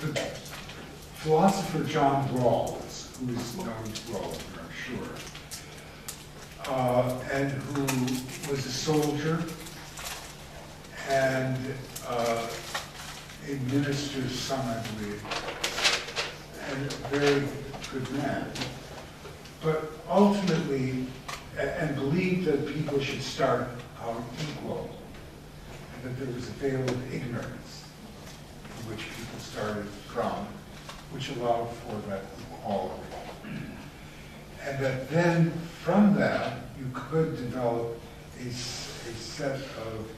the philosopher John Rawls, who is known to all of you, I'm sure, and who was a soldier and a minister's son, I believe, and a very good man, but ultimately, and believed that people should start out equal, and that there was a veil of ignorance in which people started from, which allowed for that equality. And that then, from that, you could develop a set of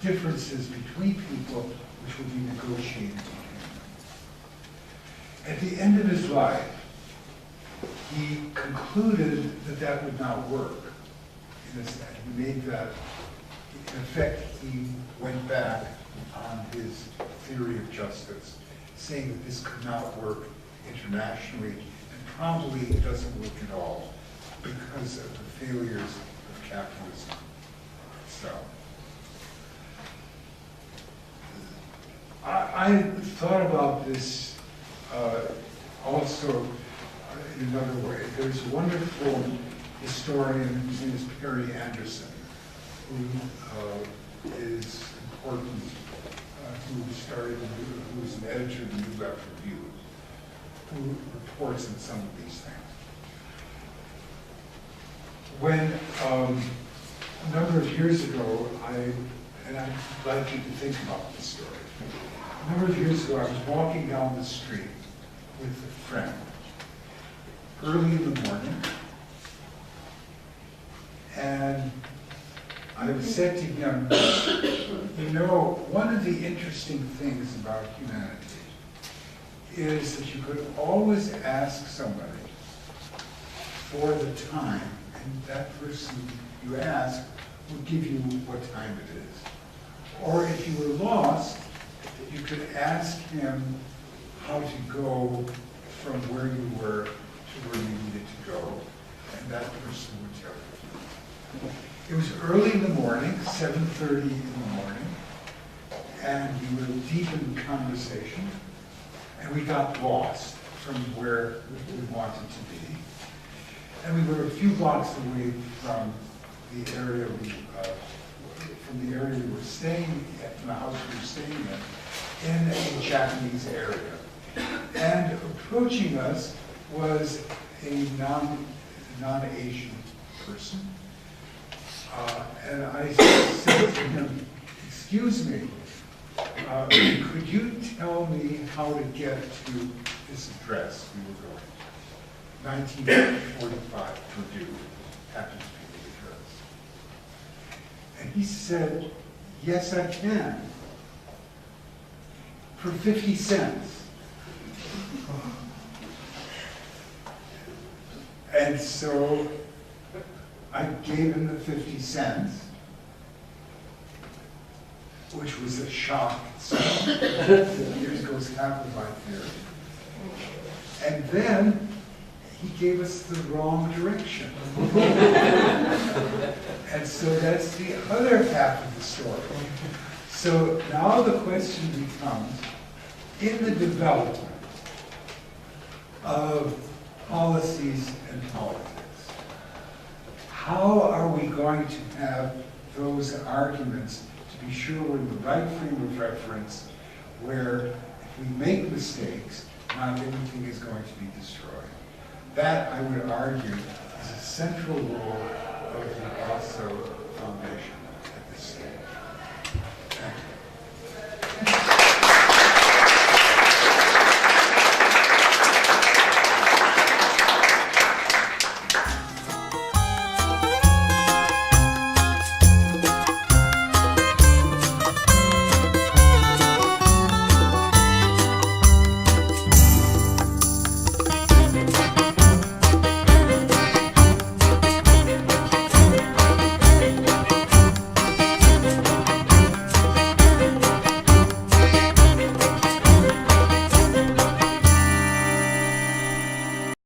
differences between people which would be negotiated between them. At the end of his life, he concluded that that would not work. He made that, in effect, he went back on his theory of justice, saying that this could not work internationally, and probably it doesn't work at all because of the failures of capitalism itself. I thought about this also in another way. There's a wonderful historian whose name is Perry Anderson, who is important, who was an editor of the New Left Review, who reports on some of these things. When a number of years ago, and I'd like you to think about this story. A number of years ago, I was walking down the street with a friend, early in the morning, and I said to him, you know, one of the interesting things about humanity is that you could always ask somebody for the time, and that person you ask will give you what time it is. Or if you were lost, you could ask him how to go from where you were to where you needed to go, and that person would tell you. It was early in the morning, 7:30 in the morning, and we were deep in conversation, and we got lost from where we wanted to be. And we were a few blocks away from the area we were staying at, from the house we were staying in a Japanese area. And approaching us was a non-Asian person. And I said to him, excuse me, could you tell me how to get to this address we were going? 1945 Purdue happens to be the address. And he said, yes, I can. For 50 cents. And so I gave him the 50 cents, which was a shock. So here goes half of my theory. And then he gave us the wrong direction. And so that's the other half of the story. So now the question becomes, in the development of policies and politics, how are we going to have those arguments to be sure we're in the right frame of reference, where if we make mistakes, not everything is going to be destroyed? That, I would argue, is a central role of the Basso Foundation at this stage.